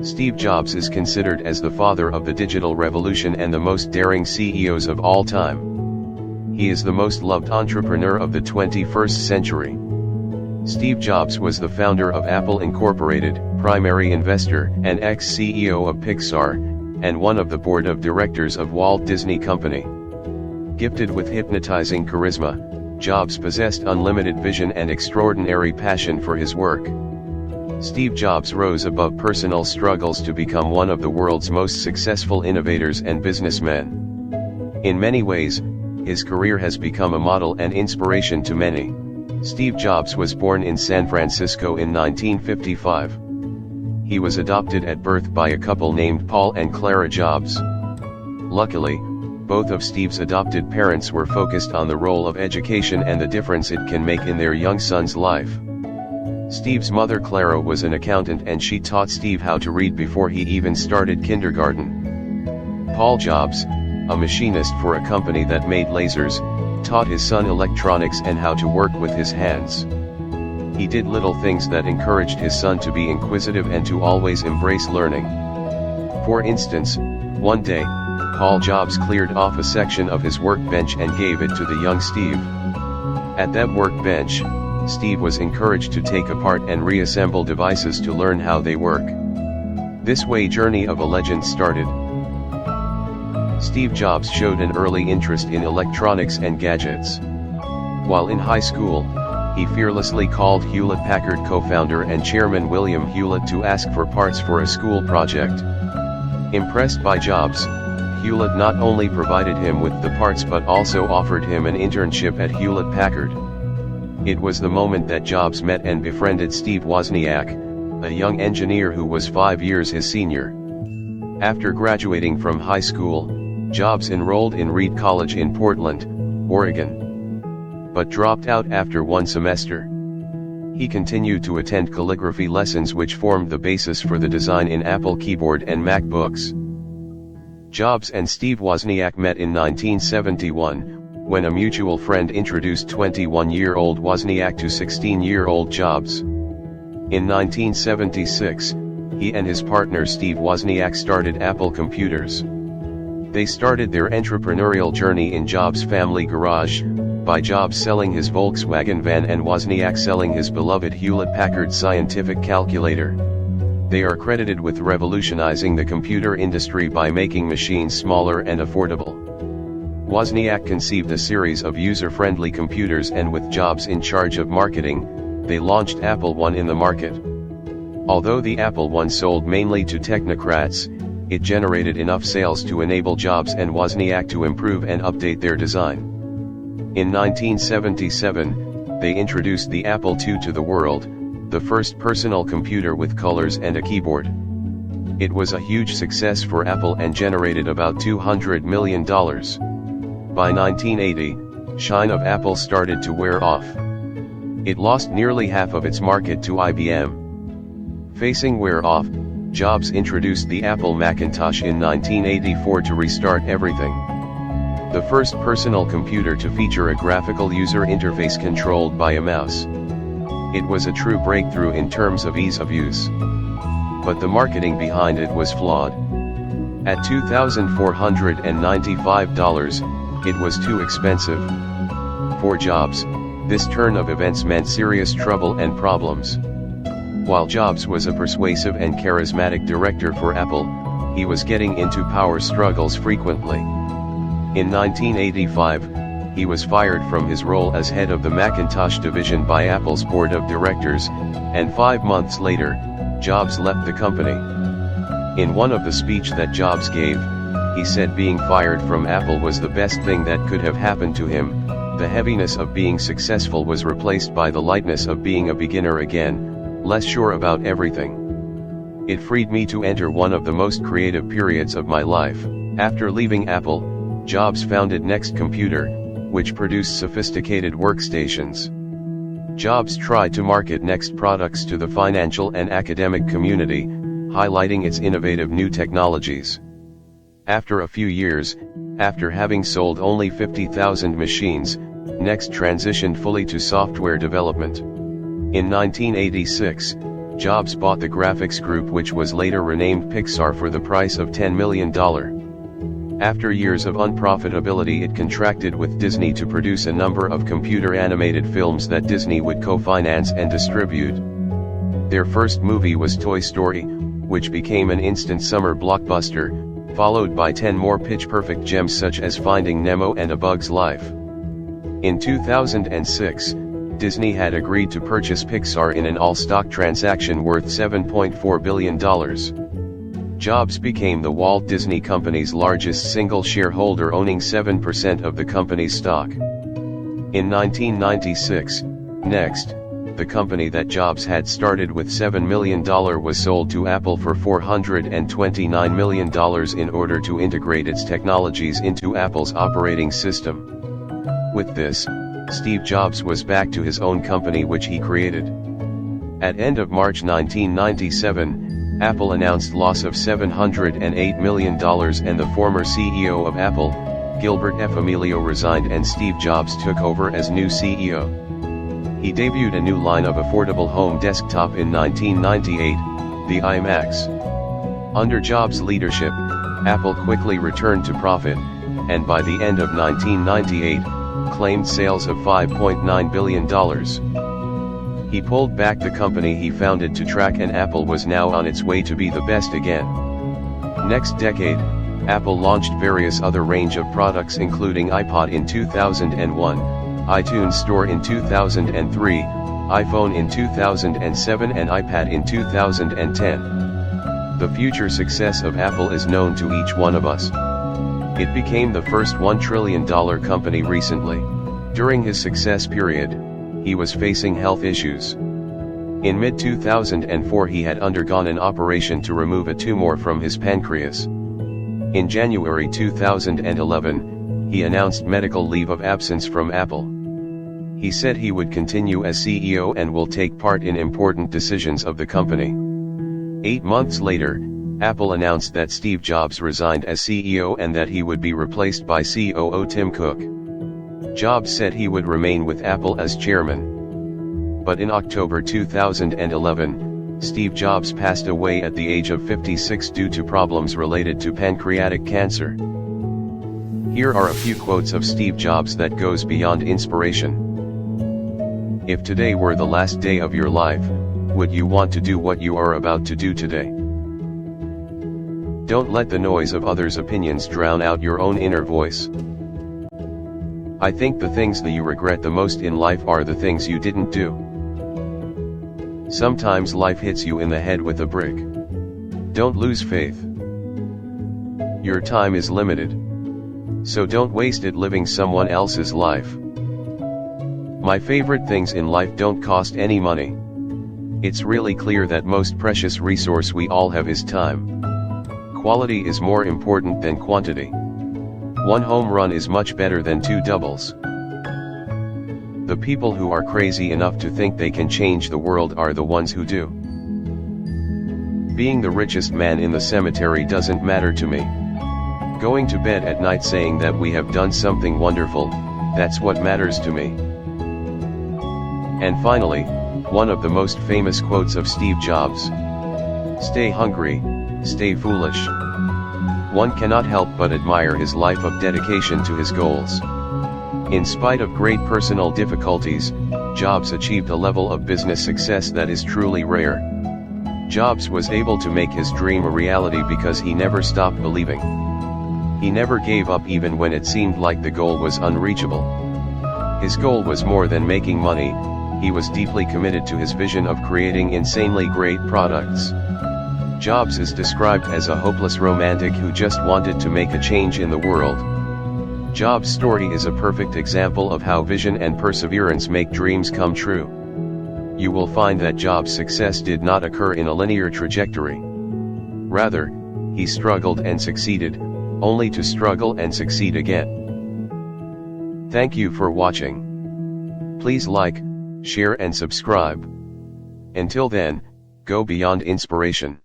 Steve Jobs is considered as the father of the digital revolution and the most daring CEOs of all time. He is the most loved entrepreneur of the 21st century. Steve Jobs was the founder of Apple Incorporated, primary investor and ex-CEO of Pixar, and one of the board of directors of Walt Disney Company. Gifted with hypnotizing charisma, Jobs possessed unlimited vision and extraordinary passion for his work. Steve Jobs rose above personal struggles to become one of the world's most successful innovators and businessmen. In many ways, his career has become a model and inspiration to many. Steve Jobs was born in San Francisco in 1955. He was adopted at birth by a couple named Paul and Clara Jobs. Luckily, both of Steve's adopted parents were focused on the role of education and the difference it can make in their young son's life. Steve's mother Clara was an accountant and she taught Steve how to read before he even started kindergarten. Paul Jobs, a machinist for a company that made lasers, taught his son electronics and how to work with his hands. He did little things that encouraged his son to be inquisitive and to always embrace learning. For instance, one day, Paul Jobs cleared off a section of his workbench and gave it to the young Steve. At that workbench, Steve was encouraged to take apart and reassemble devices to learn how they work. This way journey of a legend started. Steve Jobs showed an early interest in electronics and gadgets. While in high school, he fearlessly called Hewlett-Packard co-founder and chairman William Hewlett to ask for parts for a school project. Impressed by Jobs, Hewlett not only provided him with the parts but also offered him an internship at Hewlett-Packard. It was the moment that Jobs met and befriended Steve Wozniak, a young engineer who was 5 years his senior. After graduating from high school, Jobs enrolled in Reed College in Portland, Oregon, but dropped out after one semester. He continued to attend calligraphy lessons which formed the basis for the design in Apple keyboard and MacBooks. Jobs and Steve Wozniak met in 1971, when a mutual friend introduced 21-year-old Wozniak to 16-year-old Jobs. In 1976, he and his partner Steve Wozniak started Apple Computers. They started their entrepreneurial journey in Jobs' family garage, by Jobs selling his Volkswagen van and Wozniak selling his beloved Hewlett-Packard scientific calculator. They are credited with revolutionizing the computer industry by making machines smaller and affordable. Wozniak conceived a series of user-friendly computers and with Jobs in charge of marketing, they launched Apple I in the market. Although the Apple I sold mainly to technocrats, it generated enough sales to enable Jobs and Wozniak to improve and update their design. In 1977, they introduced the Apple II to the world, the first personal computer with colors and a keyboard. It was a huge success for Apple and generated about $200 million. By 1980, shine of Apple started to wear off. It lost nearly half of its market to IBM. Facing wear off, Jobs introduced the Apple Macintosh in 1984 to restart everything. The first personal computer to feature a graphical user interface controlled by a mouse. It was a true breakthrough in terms of ease of use. But the marketing behind it was flawed. At $2,495, it was too expensive. For Jobs, this turn of events meant serious trouble and problems. While Jobs was a persuasive and charismatic director for Apple, he was getting into power struggles frequently. In 1985, he was fired from his role as head of the Macintosh division by Apple's board of directors, and 5 months later, Jobs left the company. In one of the speech that Jobs gave, he said being fired from Apple was the best thing that could have happened to him. The heaviness of being successful was replaced by the lightness of being a beginner again, less sure about everything. It freed me to enter one of the most creative periods of my life. After leaving Apple, Jobs founded Next Computer, which produced sophisticated workstations. Jobs tried to market Next products to the financial and academic community, highlighting its innovative new technologies. After a few years, after having sold only 50,000 machines, Next transitioned fully to software development. In 1986, Jobs bought the graphics group, which was later renamed Pixar, for the price of $10 million. After years of unprofitability, it contracted with Disney to produce a number of computer-animated films that Disney would co-finance and distribute. Their first movie was Toy Story, which became an instant summer blockbuster, followed by 10 more pitch-perfect gems such as Finding Nemo and A Bug's Life. In 2006, Disney had agreed to purchase Pixar in an all-stock transaction worth $7.4 billion. Jobs became the Walt Disney Company's largest single shareholder, owning 7% of the company's stock. In 1996, next, the company that Jobs had started with $7 million was sold to Apple for $429 million in order to integrate its technologies into Apple's operating system. With this, Steve Jobs was back to his own company, which he created. At end of March 1997, Apple announced loss of $708 million, and the former CEO of Apple, Gilbert F. Amelio, resigned and Steve Jobs took over as new CEO. He debuted a new line of affordable home desktop in 1998, the iMac. Under Jobs' leadership, Apple quickly returned to profit, and by the end of 1998, claimed sales of $5.9 billion. He pulled back the company he founded to track, and Apple was now on its way to be the best again. Next decade, Apple launched various other range of products, including iPod in 2001, iTunes Store in 2003, iPhone in 2007 and iPad in 2010. The future success of Apple is known to each one of us. It became the first $1 trillion company recently. During his success period, he was facing health issues. In mid-2004 he had undergone an operation to remove a tumor from his pancreas. In January 2011, he announced medical leave of absence from Apple. He said he would continue as CEO and will take part in important decisions of the company. 8 months later, Apple announced that Steve Jobs resigned as CEO and that he would be replaced by COO Tim Cook. Jobs said he would remain with Apple as chairman. But in October 2011, Steve Jobs passed away at the age of 56 due to problems related to pancreatic cancer. Here are a few quotes of Steve Jobs that goes beyond inspiration. If today were the last day of your life, would you want to do what you are about to do today? Don't let the noise of others' opinions drown out your own inner voice. I think the things that you regret the most in life are the things you didn't do. Sometimes life hits you in the head with a brick. Don't lose faith. Your time is limited. So don't waste it living someone else's life. My favorite things in life don't cost any money. It's really clear that most precious resource we all have is time. Quality is more important than quantity. One home run is much better than 2 doubles. The people who are crazy enough to think they can change the world are the ones who do. Being the richest man in the cemetery doesn't matter to me. Going to bed at night saying that we have done something wonderful, that's what matters to me. And finally, one of the most famous quotes of Steve Jobs. Stay hungry, stay foolish. One cannot help but admire his life of dedication to his goals. In spite of great personal difficulties, Jobs achieved a level of business success that is truly rare. Jobs was able to make his dream a reality because he never stopped believing. He never gave up even when it seemed like the goal was unreachable. His goal was more than making money, he was deeply committed to his vision of creating insanely great products. Jobs is described as a hopeless romantic who just wanted to make a change in the world. Jobs' story is a perfect example of how vision and perseverance make dreams come true. You will find that Jobs' success did not occur in a linear trajectory. Rather, he struggled and succeeded, only to struggle and succeed again. Thank you for watching. Please like, share and subscribe. Until then, go beyond inspiration.